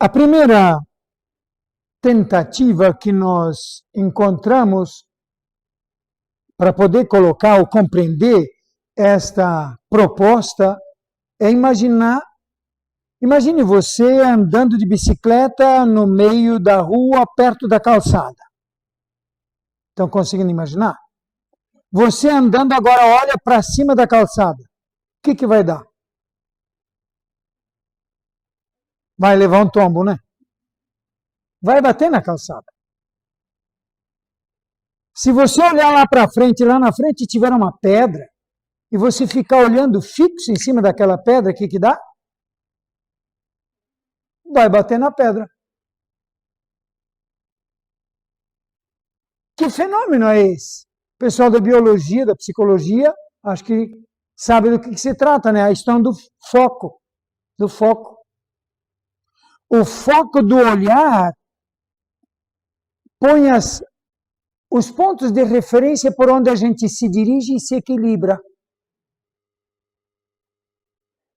A primeira tentativa que nós encontramos para poder colocar ou compreender esta proposta é imagine você andando de bicicleta no meio da rua, perto da calçada. Estão conseguindo imaginar? Você andando agora, olha para cima da calçada. O que vai dar? Vai levar um tombo, né? Vai bater na calçada. Se você olhar lá para frente, lá na frente tiver uma pedra, e você ficar olhando fixo em cima daquela pedra, o que dá? Vai bater na pedra. Que fenômeno é esse? O pessoal da biologia, da psicologia, acho que sabe do que se trata, né? A questão do foco. Do foco. O foco do olhar põe os pontos de referência por onde a gente se dirige e se equilibra.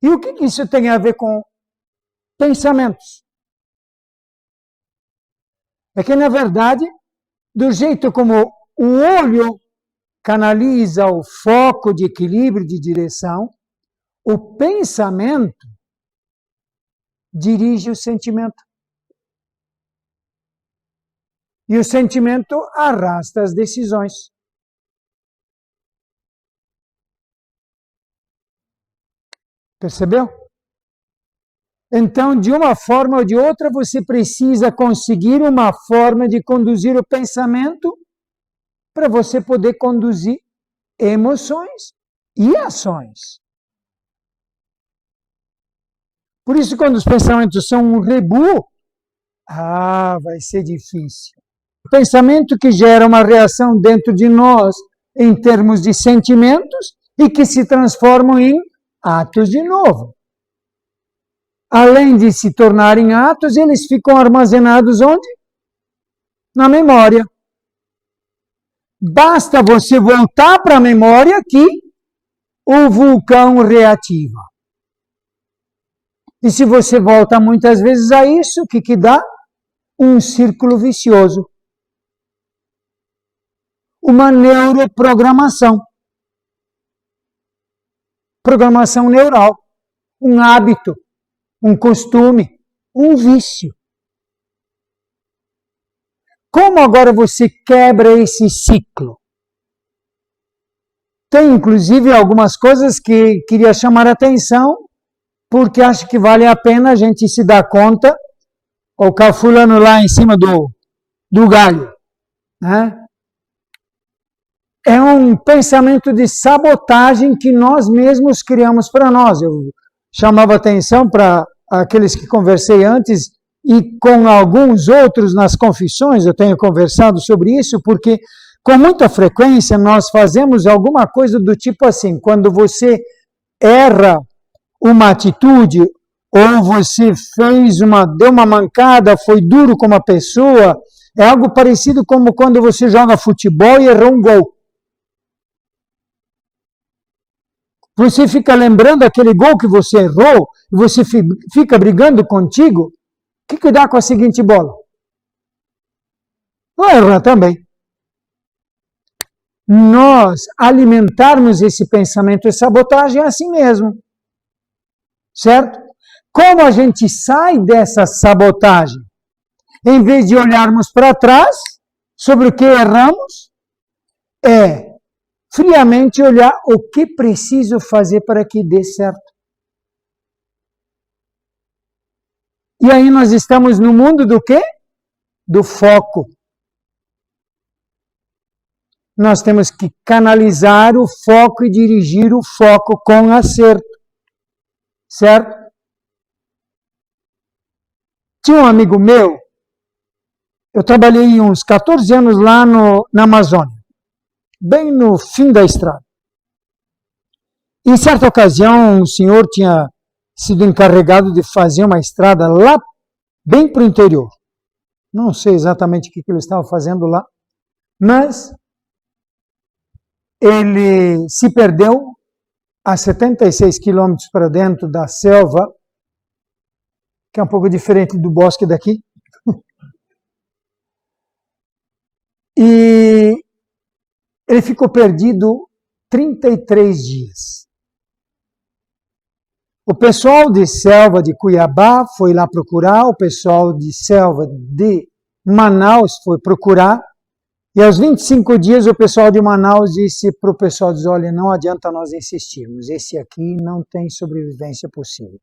E o que isso tem a ver com pensamentos? É que, na verdade, do jeito como o olho canaliza o foco de equilíbrio, de direção, o pensamento dirige o sentimento. E o sentimento arrasta as decisões. Percebeu? Então, de uma forma ou de outra, você precisa conseguir uma forma de conduzir o pensamento para você poder conduzir emoções e ações. Por isso, quando os pensamentos são um rebu, vai ser difícil. O pensamento que gera uma reação dentro de nós em termos de sentimentos e que se transformam em atos de novo. Além de se tornarem atos, eles ficam armazenados onde? Na memória. Basta você voltar para a memória que o vulcão reativa. E se você volta muitas vezes a isso, o que dá? Um círculo vicioso. Uma neuroprogramação. Programação neural. Um hábito. Um costume. Um vício. Como agora você quebra esse ciclo? Tem, inclusive, algumas coisas que queria chamar a atenção, porque acho que vale a pena a gente se dar conta, colocar fulano lá em cima do galho. Né? É um pensamento de sabotagem que nós mesmos criamos para nós. Eu chamava atenção para aqueles que conversei antes e com alguns outros nas confissões, eu tenho conversado sobre isso, porque com muita frequência nós fazemos alguma coisa do tipo assim, quando você erra uma atitude, ou você deu uma mancada, foi duro com uma pessoa, é algo parecido como quando você joga futebol e errou um gol. Você fica lembrando aquele gol que você errou, e você fica brigando contigo, o que dá com a seguinte bola? Vai errar também. Nós alimentarmos esse pensamento de sabotagem é assim mesmo. Certo? Como a gente sai dessa sabotagem? Em vez de olharmos para trás, sobre o que erramos, é friamente olhar o que preciso fazer para que dê certo. E aí nós estamos no mundo do quê? Do foco. Nós temos que canalizar o foco e dirigir o foco com acerto. Certo? Tinha um amigo meu, eu trabalhei uns 14 anos lá na Amazônia, bem no fim da estrada. Em certa ocasião, o senhor tinha sido encarregado de fazer uma estrada lá, bem para o interior. Não sei exatamente o que ele estava fazendo lá, mas ele se perdeu a 76 quilômetros para dentro da selva, que é um pouco diferente do bosque daqui. E ele ficou perdido 33 dias. O pessoal de Selva de Cuiabá foi lá procurar, o pessoal de Selva de Manaus foi procurar, e aos 25 dias o pessoal de Manaus disse para o pessoal, diz, olha, não adianta nós insistirmos, esse aqui não tem sobrevivência possível.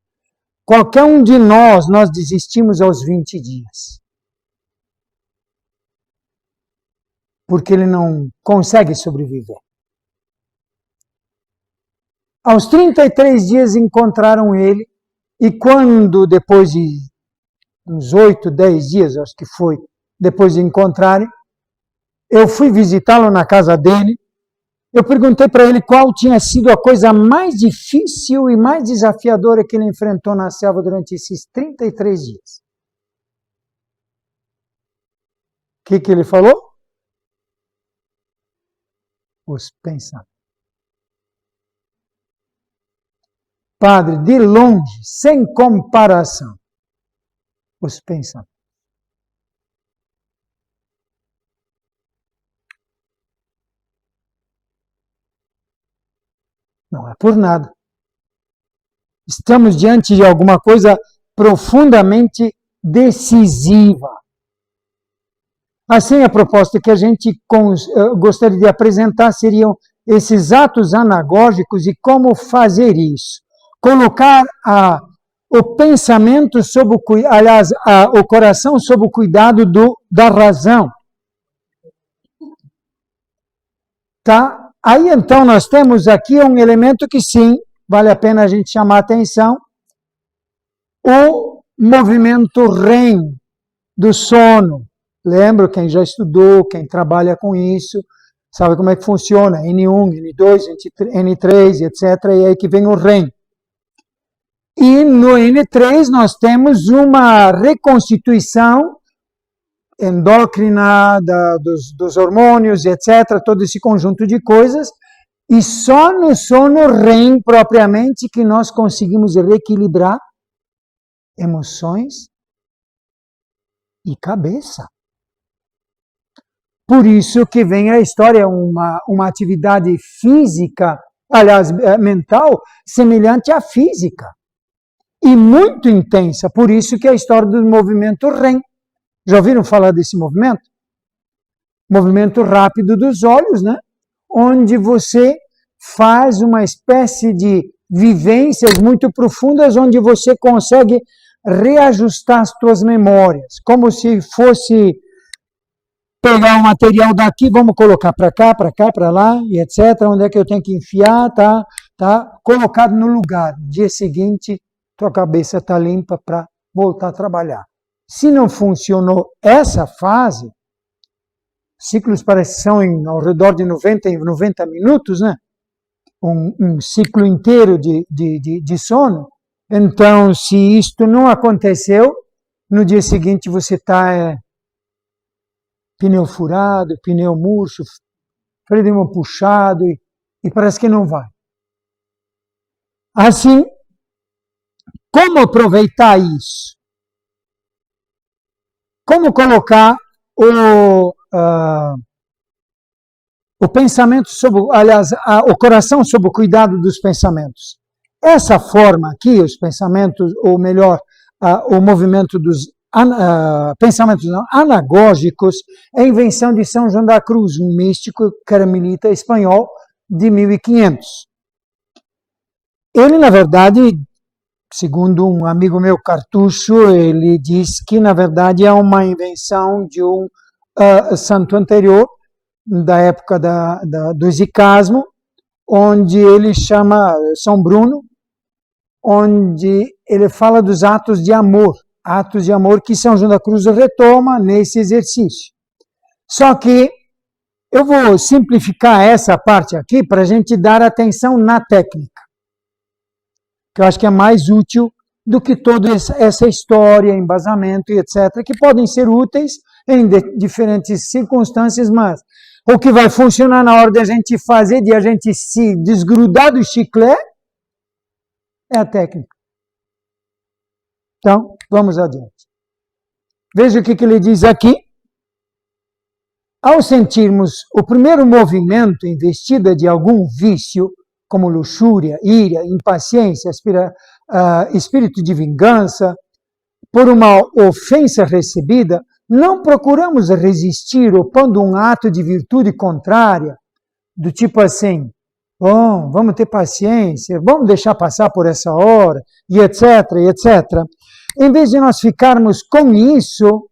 Qualquer um de nós desistimos aos 20 dias. Porque ele não consegue sobreviver. Aos 33 dias encontraram ele, e quando, depois de uns 8, 10 dias, acho que foi, depois de encontrarem, eu fui visitá-lo na casa dele, eu perguntei para ele qual tinha sido a coisa mais difícil e mais desafiadora que ele enfrentou na selva durante esses 33 dias. O que ele falou? Os pensamentos. Padre, de longe, sem comparação, os pensamentos. Não é por nada. Estamos diante de alguma coisa profundamente decisiva. Assim, a proposta que a gente gostaria de apresentar seriam esses atos anagógicos e como fazer isso. Colocar o pensamento o coração sob o cuidado da razão. Tá? Aí então nós temos aqui um elemento que sim, vale a pena a gente chamar a atenção, o movimento REM do sono. Lembra, quem já estudou, quem trabalha com isso, sabe como é que funciona, N1, N2, N3, etc. E aí que vem o REM. E no N3 nós temos uma reconstituição endócrina dos hormônios, etc., todo esse conjunto de coisas, e só no sono REM propriamente que nós conseguimos reequilibrar emoções e cabeça. Por isso que vem a história, uma atividade física, aliás, mental, semelhante à física, e muito intensa, por isso que é a história do movimento REM. Já ouviram falar desse movimento? Movimento rápido dos olhos, né? Onde você faz uma espécie de vivências muito profundas, onde você consegue reajustar as suas memórias, como se fosse pegar o material daqui, vamos colocar para cá, para lá, e etc. Onde é que eu tenho que enfiar, tá colocado no lugar. Dia seguinte, tua cabeça está limpa para voltar a trabalhar. Se não funcionou essa fase, ciclos parecem que são ao redor de 90 minutos, né? Um ciclo inteiro de sono. Então, se isto não aconteceu, no dia seguinte você está pneu furado, pneu murcho, freio de mão puxado e parece que não vai. Assim, como aproveitar isso? Como colocar o pensamento o coração sob o cuidado dos pensamentos? Essa forma aqui, os pensamentos, ou melhor, o movimento dos pensamentos anagógicos, é a invenção de São João da Cruz, um místico carmelita espanhol de 1500. Ele, na verdade, segundo um amigo meu, Cartucho, ele diz que, na verdade, é uma invenção de um santo anterior, da época do Zicasmo, onde ele chama São Bruno, onde ele fala dos atos de amor que São João da Cruz retoma nesse exercício. Só que eu vou simplificar essa parte aqui para a gente dar atenção na técnica, que eu acho que é mais útil do que toda essa história, embasamento e etc., que podem ser úteis em diferentes circunstâncias, mas o que vai funcionar na hora de a gente fazer, de a gente se desgrudar do chiclete, é a técnica. Então, Vamos adiante. Veja o que ele diz aqui. Ao sentirmos o primeiro movimento investida de algum vício, como luxúria, ira, impaciência, espírito de vingança, por uma ofensa recebida, não procuramos resistir opondo um ato de virtude contrária, do tipo assim, bom, vamos ter paciência, vamos deixar passar por essa hora, e etc, e etc. Em vez de nós ficarmos com isso,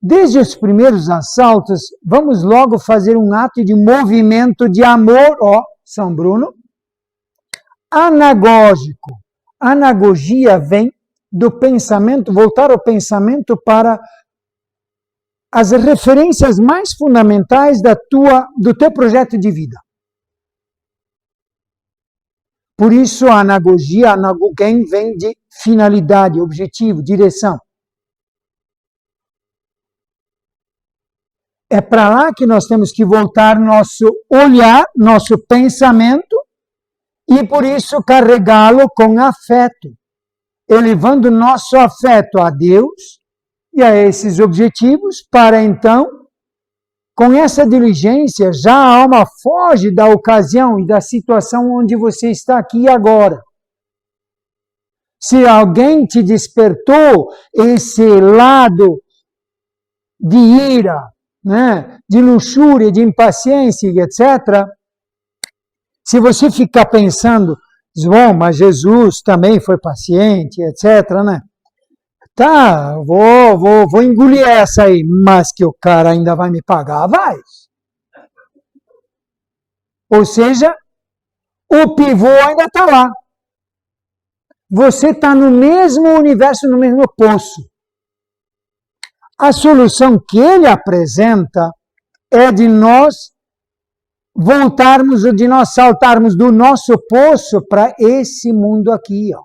desde os primeiros assaltos, vamos logo fazer um ato de movimento de amor, São Bruno, anagógico. Anagogia vem do pensamento, voltar o pensamento para as referências mais fundamentais do teu projeto de vida. Por isso, a anagogia, anagogen, vem de finalidade, objetivo, direção. É para lá que nós temos que voltar nosso olhar, nosso pensamento, e por isso carregá-lo com afeto, elevando nosso afeto a Deus e a esses objetivos, para então, com essa diligência, já a alma foge da ocasião e da situação onde você está aqui e agora. Se alguém te despertou esse lado de ira, né, de luxúria, de impaciência, etc., se você ficar pensando, bom, mas Jesus também foi paciente, etc., né? Tá, vou engolir essa aí, mas que o cara ainda vai me pagar, vai. Ou seja, o pivô ainda está lá. Você está no mesmo universo, no mesmo poço. A solução que ele apresenta é de nós voltarmos, de nós saltarmos do nosso poço para esse mundo aqui, ó.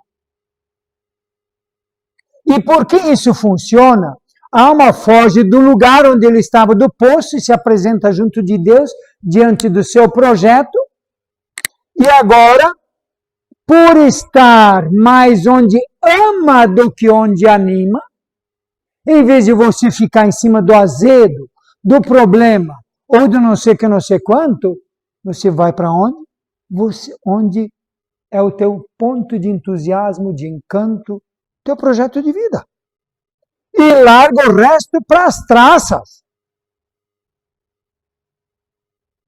E por que isso funciona? A alma foge do lugar onde ele estava, do poço, e se apresenta junto de Deus, diante do seu projeto, e agora, por estar mais onde ama do que onde anima, em vez de você ficar em cima do azedo, do problema, ou do não sei que não sei quanto, você vai para onde? Onde é o teu ponto de entusiasmo, de encanto, teu projeto de vida. E larga o resto para as traças.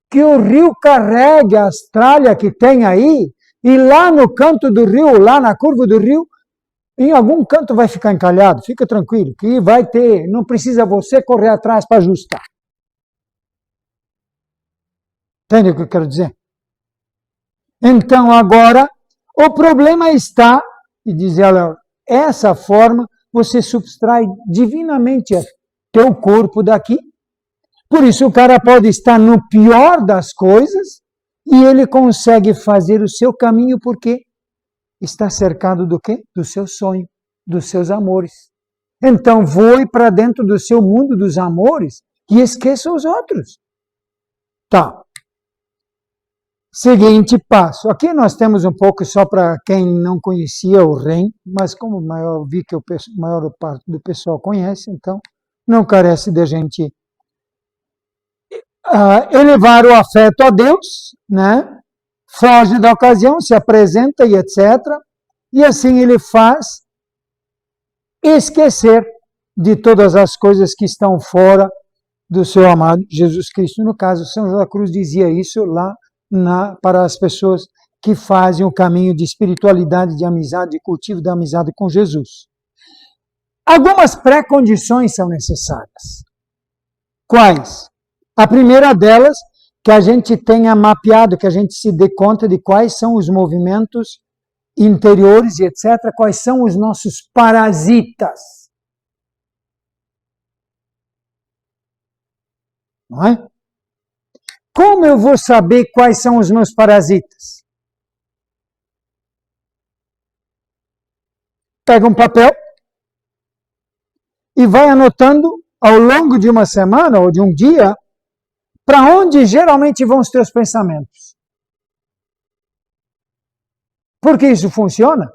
Que o rio carregue as tralhas que tem aí, e lá no canto do rio, lá na curva do rio, em algum canto vai ficar encalhado, fica tranquilo, que vai ter, não precisa você correr atrás para ajustar. Entende o que eu quero dizer? Então, agora, o problema está, e diz ela, essa forma, você subtrai divinamente teu corpo daqui. Por isso, o cara pode estar no pior das coisas e ele consegue fazer o seu caminho porque está cercado do quê? Do seu sonho, dos seus amores. Então, voe para dentro do seu mundo dos amores e esqueça os outros. Tá. Seguinte passo. Aqui nós temos um pouco só para quem não conhecia o REM, mas como eu vi que a maior parte do pessoal conhece, então não carece de a gente elevar o afeto a Deus, né? Foge da ocasião, se apresenta e etc. E assim ele faz esquecer de todas as coisas que estão fora do seu amado Jesus Cristo. No caso, São João da Cruz dizia isso lá para as pessoas que fazem o caminho de espiritualidade, de amizade, de cultivo da amizade com Jesus. Algumas pré-condições são necessárias. Quais? A primeira delas, que a gente tenha mapeado, que a gente se dê conta de quais são os movimentos interiores e etc., quais são os nossos parasitas. Não é? Como eu vou saber quais são os meus parasitas? Pega um papel e vai anotando ao longo de uma semana ou de um dia para onde geralmente vão os teus pensamentos. Por que isso funciona?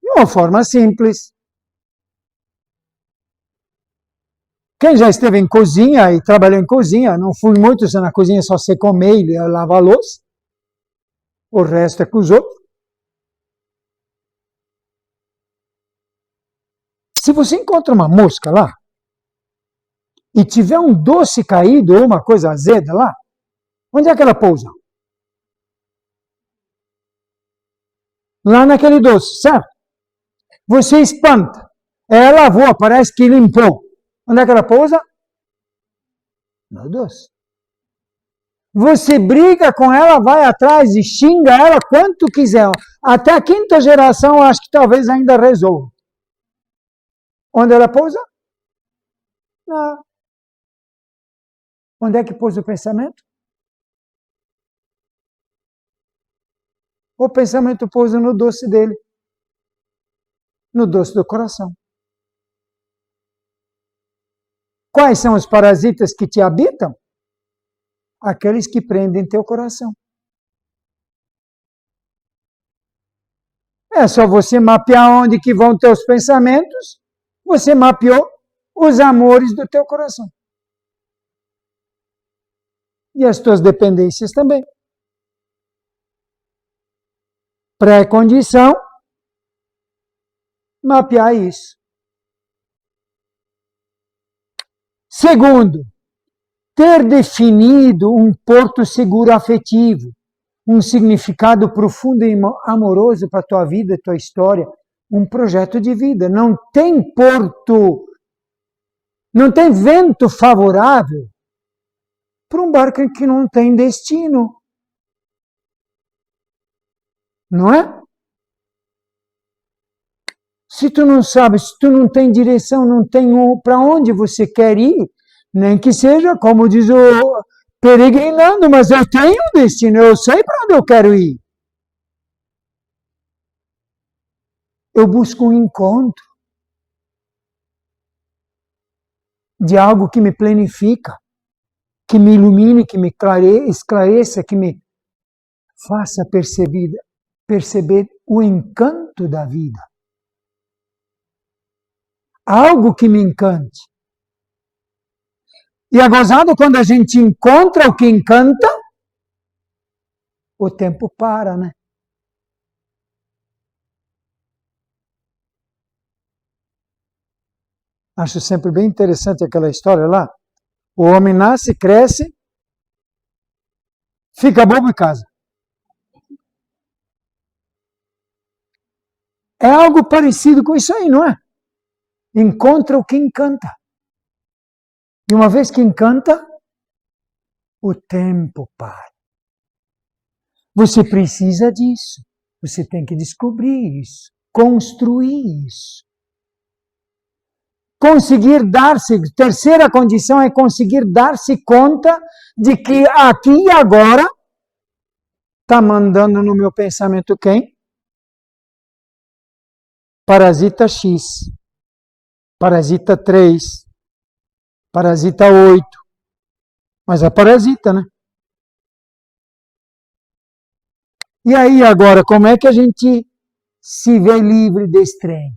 De uma forma simples. Quem já esteve em cozinha e trabalhou em cozinha, não fui muito, se na cozinha só você comer e lavar a louça, o resto é com os outros. Se você encontra uma mosca lá, e tiver um doce caído ou uma coisa azeda lá, onde é que ela pousa? Lá naquele doce, certo? Você espanta. Ela voa, parece que limpou. Onde é que ela pousa? No doce. Você briga com ela, vai atrás e xinga ela quanto quiser. Até a quinta geração, acho que talvez ainda resolva. Onde ela pousa? Não. Onde é que pousa o pensamento? O pensamento pousa no doce dele. No doce do coração. Quais são os parasitas que te habitam? Aqueles que prendem teu coração. É só você mapear onde que vão teus pensamentos, você mapeou os amores do teu coração. E as tuas dependências também. Pré-condição, mapear isso. Segundo, ter definido um porto seguro afetivo, um significado profundo e amoroso para a tua vida, tua história, um projeto de vida. Não tem porto, não tem vento favorável para um barco que não tem destino. Não é? Se tu não sabe, se tu não tem direção, não tem para onde você quer ir, nem que seja, como diz o peregrinando, mas eu tenho um destino, eu sei para onde eu quero ir. Eu busco um encontro de algo que me planifica, que me ilumine, que me esclareça, que me faça perceber o encanto da vida. Algo que me encante. E é gozado quando a gente encontra o que encanta, o tempo para, né? Acho sempre bem interessante aquela história lá. O homem nasce, cresce, fica bobo e casa. É algo parecido com isso aí, não é? Encontra o que encanta. E uma vez que encanta, o tempo para. Você precisa disso. Você tem que descobrir isso. Construir isso. Conseguir dar-se, terceira condição é conseguir dar-se conta de que aqui e agora está mandando no meu pensamento quem? Parasita X, parasita 3, parasita 8, mas é parasita, né? E aí agora, como é que a gente se vê livre desse trem?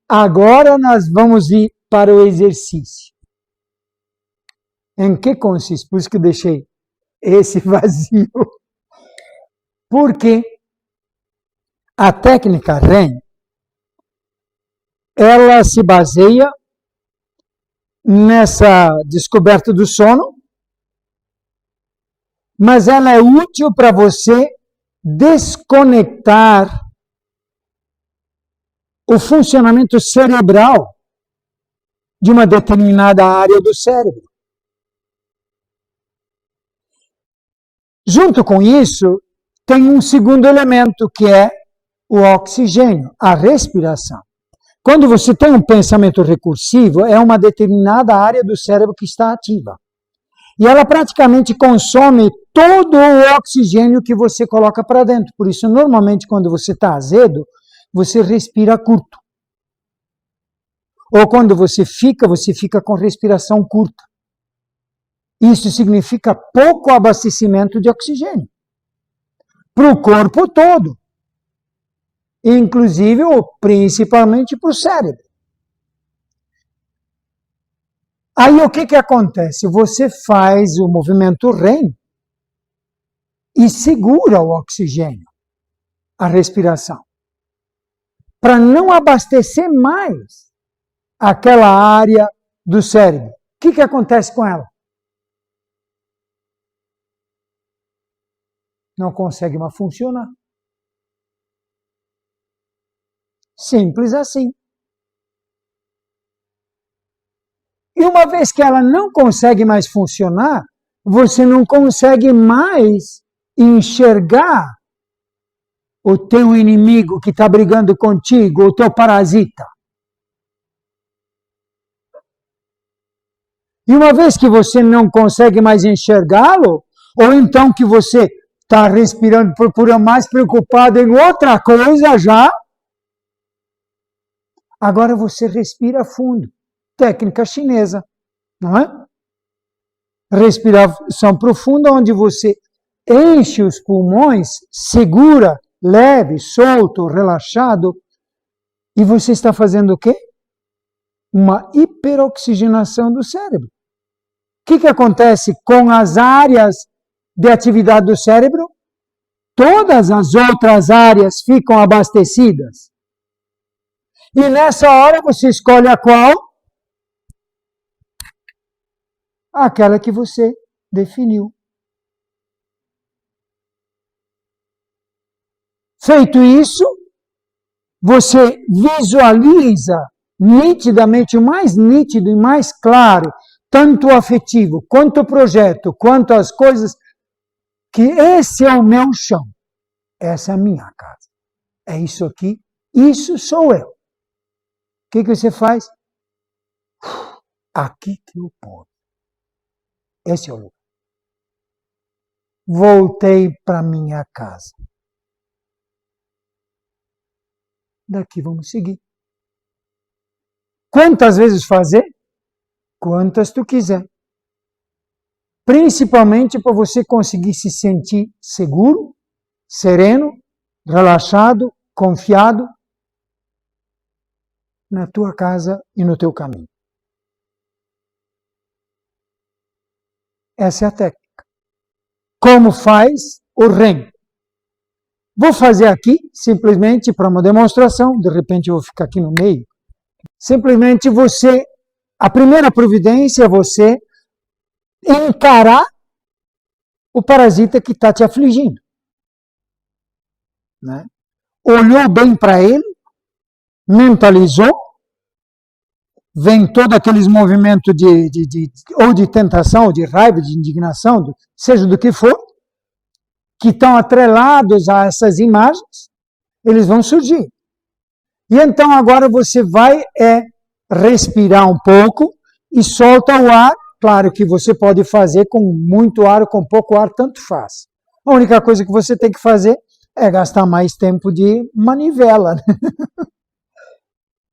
Agora nós vamos ir para o exercício. Em que consiste? Por isso que eu deixei esse vazio. Porque a técnica REM, ela se baseia nessa descoberta do sono, mas ela é útil para você desconectar o funcionamento cerebral de uma determinada área do cérebro. Junto com isso, tem um segundo elemento, que é o oxigênio, a respiração. Quando você tem um pensamento recursivo, é uma determinada área do cérebro que está ativa. E ela praticamente consome todo o oxigênio que você coloca para dentro. Por isso, normalmente, quando você está azedo, você respira curto. Ou quando você fica com respiração curta. Isso significa pouco abastecimento de oxigênio para o corpo todo, inclusive ou principalmente para o cérebro. Aí o que acontece? Você faz o movimento REM e segura o oxigênio, a respiração, para não abastecer mais aquela área do cérebro. O que acontece com ela? Não consegue mais funcionar. Simples assim. E uma vez que ela não consegue mais funcionar, você não consegue mais enxergar o teu inimigo que está brigando contigo, o teu parasita. E uma vez que você não consegue mais enxergá-lo, ou então que você está respirando por mais preocupado em outra coisa já, agora você respira fundo. Técnica chinesa, não é? Respiração profunda, onde você enche os pulmões, segura, leve, solto, relaxado, e você está fazendo o quê? Uma hiperoxigenação do cérebro. O que acontece com as áreas de atividade do cérebro? Todas as outras áreas ficam abastecidas. E nessa hora você escolhe a qual? Aquela que você definiu. Feito isso, você visualiza nitidamente, o mais nítido e mais claro, tanto o afetivo, quanto o projeto, quanto as coisas, que esse é o meu chão, essa é a minha casa, é isso aqui, isso sou eu. O que você faz? Aqui que eu posso. Esse é o lugar. Voltei para minha casa. Daqui vamos seguir. Quantas vezes fazer? Quantas tu quiser. Principalmente para você conseguir se sentir seguro, sereno, relaxado, confiado na tua casa e no teu caminho. Essa é a técnica. Como faz o REM? Vou fazer aqui, simplesmente para uma demonstração, de repente eu vou ficar aqui no meio. Simplesmente você, a primeira providência é você encarar o parasita que está te afligindo. Né? Olhou bem para ele, mentalizou, vem todos aqueles movimentos ou de tentação, ou de raiva, de indignação, seja do que for, que estão atrelados a essas imagens, eles vão surgir. E então agora você vai respirar um pouco e solta o ar. Claro que você pode fazer com muito ar ou com pouco ar, tanto faz. A única coisa que você tem que fazer é gastar mais tempo de manivela, né?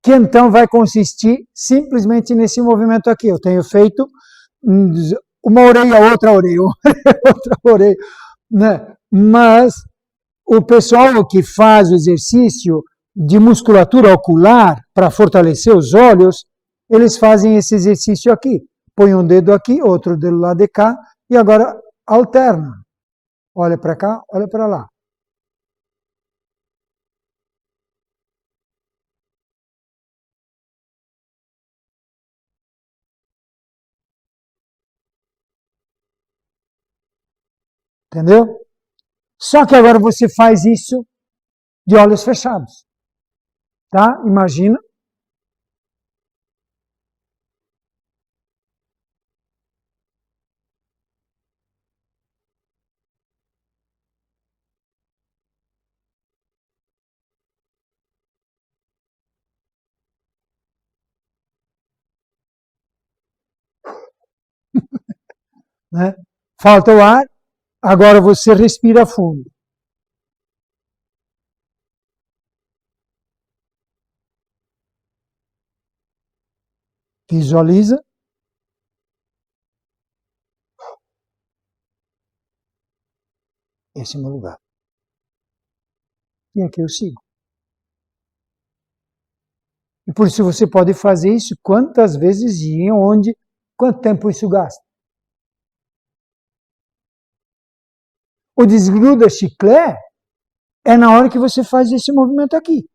Que então vai consistir simplesmente nesse movimento aqui. Eu tenho feito uma orelha, outra orelha, outra orelha, né? Mas o pessoal que faz o exercício de musculatura ocular para fortalecer os olhos, eles fazem esse exercício aqui. Põe um dedo aqui, outro dedo lá de cá, e agora alterna. Olha para cá, olha para lá. Entendeu? Só que agora você faz isso de olhos fechados. Tá? Imagina. Né? Falta o ar, agora você respira fundo. Visualiza. Esse é o meu lugar. E aqui eu sigo. E por isso você pode fazer isso quantas vezes e onde, Quanto tempo isso gasta? O desgruda chiclete é na hora que você faz esse movimento aqui,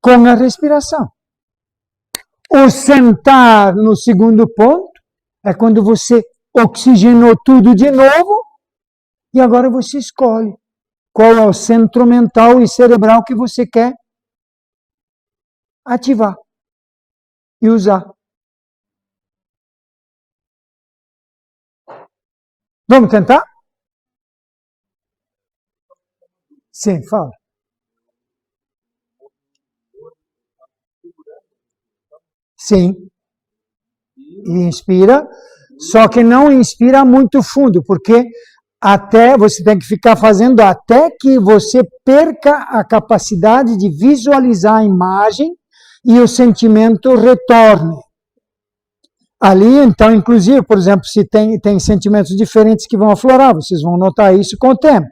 com a respiração. O sentar no segundo ponto é quando você oxigenou tudo de novo e agora você escolhe qual é o centro mental e cerebral que você quer ativar e usar. Vamos tentar? Sim, fala. Sim, e inspira, só que não inspira muito fundo, porque até você tem que ficar fazendo até que você perca a capacidade de visualizar a imagem e o sentimento retorne. Ali, então, inclusive, por exemplo, se tem sentimentos diferentes que vão aflorar, vocês vão notar isso com o tempo.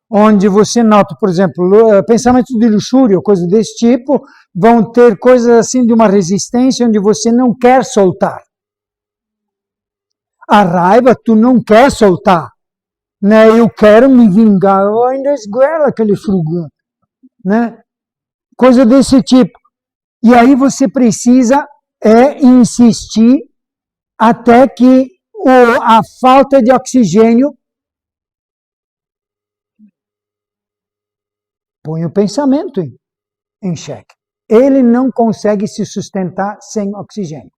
Onde você nota, por exemplo, pensamentos de luxúria, coisas desse tipo, vão ter coisas assim de uma resistência onde você não quer soltar. A raiva, tu não quer soltar. Né? Eu quero me vingar, eu ainda esguela aquele frugo. Né? Coisa desse tipo. E aí você precisa insistir até que a falta de oxigênio põe o pensamento em xeque. Ele não consegue se sustentar sem oxigênio.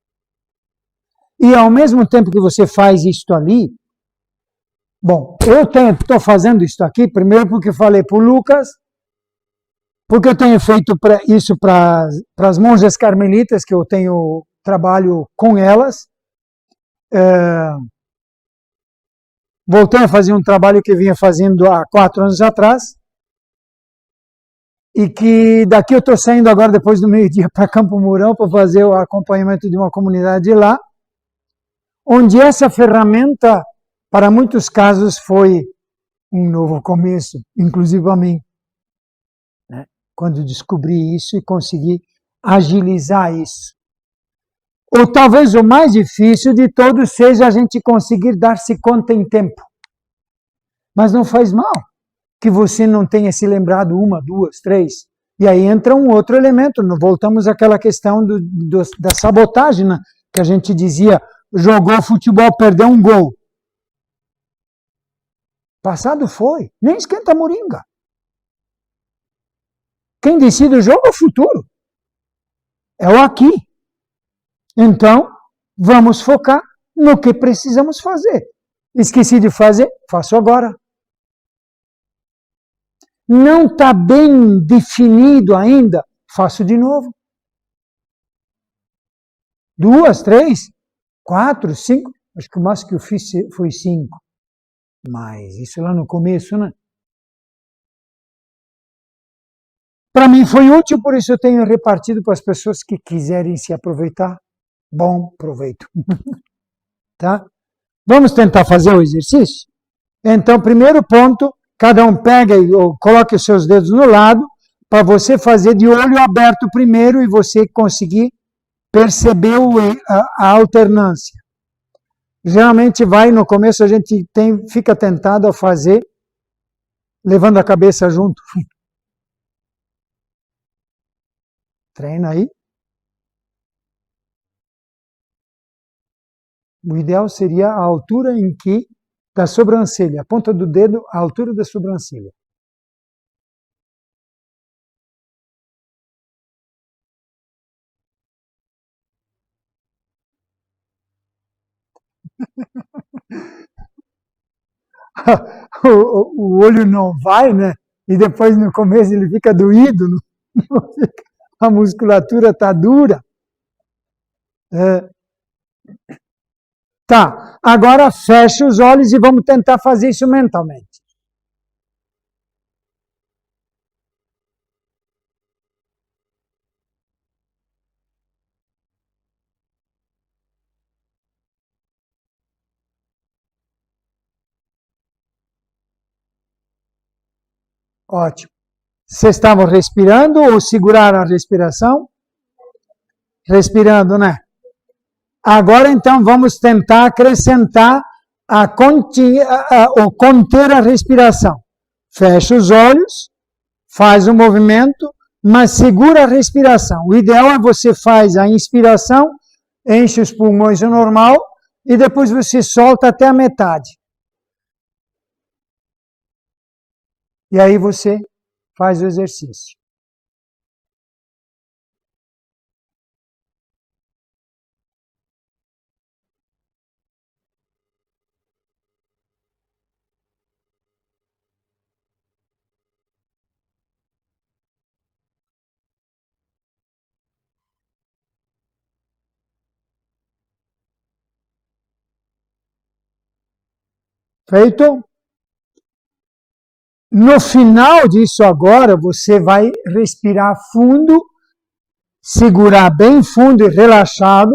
E ao mesmo tempo que você faz isso ali, bom, eu estou fazendo isso aqui, primeiro porque falei para o Lucas, porque eu tenho feito isso para as monjas carmelitas, que eu tenho trabalho com elas. Voltei a fazer um trabalho que eu vinha fazendo há 4 anos atrás, e que daqui eu estou saindo agora, depois do meio-dia, para Campo Mourão, para fazer o acompanhamento de uma comunidade lá, onde essa ferramenta, para muitos casos, foi um novo começo, inclusive a mim, né? Quando descobri isso e consegui agilizar isso. Ou talvez o mais difícil de todos seja a gente conseguir dar-se conta em tempo. Mas não faz mal que você não tenha se lembrado 1, 2, 3. E aí entra um outro elemento, voltamos àquela questão da sabotagem, né? Que a gente dizia, jogou futebol, perdeu um gol. Passado foi, nem esquenta a moringa. Quem decide o jogo é o futuro. É o aqui. Então, vamos focar no que precisamos fazer. Esqueci de fazer, faço agora. Não está bem definido ainda, faço de novo. 2, 3, 4, 5, acho que o máximo que eu fiz foi 5. Mas isso lá no começo, né? Para mim foi útil, por isso eu tenho repartido para as pessoas que quiserem se aproveitar. Bom proveito. Tá? Vamos tentar fazer o exercício? Então, primeiro ponto, cada um pega e coloque os seus dedos no lado, para você fazer de olho aberto primeiro e você conseguir perceber a alternância. Geralmente no começo a gente fica tentado a fazer levando a cabeça junto. Treina aí. O ideal seria a altura da sobrancelha, a ponta do dedo à altura da sobrancelha. O olho não vai, né? E depois no começo ele fica doído, a musculatura está dura. Tá, agora fecha os olhos e vamos tentar fazer isso mentalmente. Ótimo. Vocês estavam respirando ou seguraram a respiração? Respirando, né? Agora, então, vamos tentar acrescentar ou conter a respiração. Fecha os olhos, faz o movimento, mas segura a respiração. O ideal é você faz a inspiração, enche os pulmões o normal, e depois você solta até a metade. E aí você faz o exercício. Feito? No final disso agora, você vai respirar fundo, segurar bem fundo e relaxado.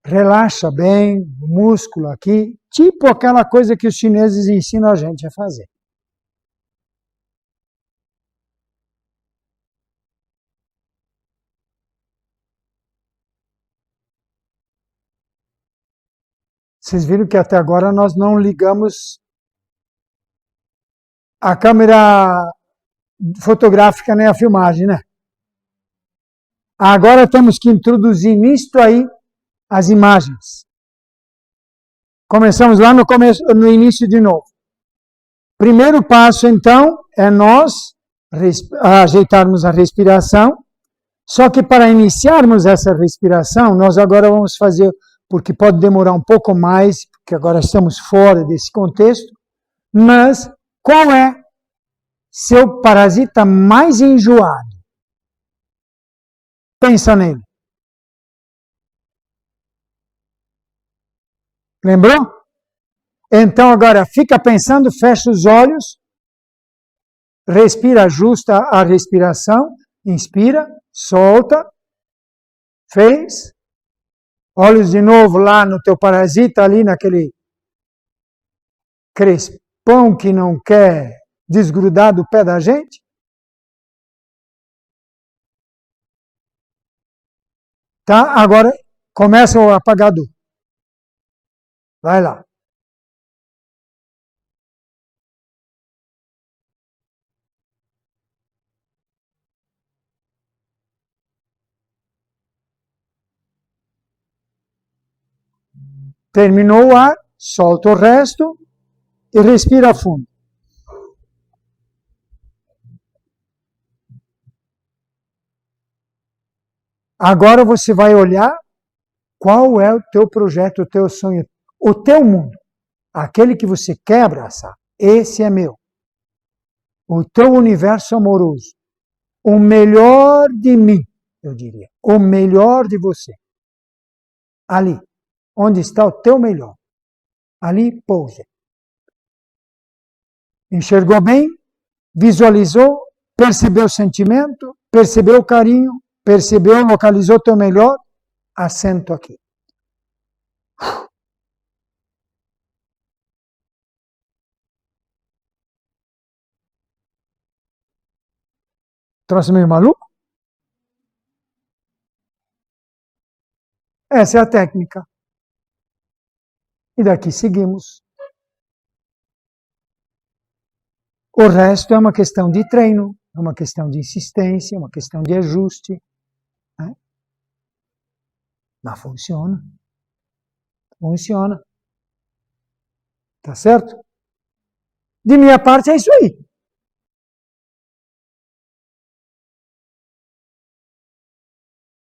Relaxa bem o músculo aqui, tipo aquela coisa que os chineses ensinam a gente a fazer. Vocês viram que até agora nós não ligamos a câmera fotográfica nem a filmagem, né? Agora temos que introduzir nisto aí as imagens. Começamos lá no início de novo. Primeiro passo, então, é nós ajeitarmos a respiração. Só que para iniciarmos essa respiração, nós agora vamos fazer, porque pode demorar um pouco mais, porque agora estamos fora desse contexto, mas qual é seu parasita mais enjoado? Pensa nele. Lembrou? Então agora fica pensando, fecha os olhos, respira, ajusta a respiração, inspira, solta, fez, olhos de novo lá no teu parasita, ali naquele crespão que não quer desgrudar do pé da gente. Tá? Agora começa o apagador. Vai lá. Terminou o ar, solta o resto e respira fundo. Agora você vai olhar qual é o teu projeto, o teu sonho, o teu mundo. Aquele que você quer abraçar. Esse é meu. O teu universo amoroso. O melhor de mim, eu diria. O melhor de você. Ali. Onde está o teu melhor. Ali, pouse. Enxergou bem? Visualizou? Percebeu o sentimento? Percebeu o carinho? Percebeu, localizou o teu melhor? Assento aqui. Troço meio maluco? Essa é a técnica. E daqui seguimos. O resto é uma questão de treino, é uma questão de insistência, é uma questão de ajuste. Né? Mas funciona. Funciona. Tá certo? De minha parte é isso aí.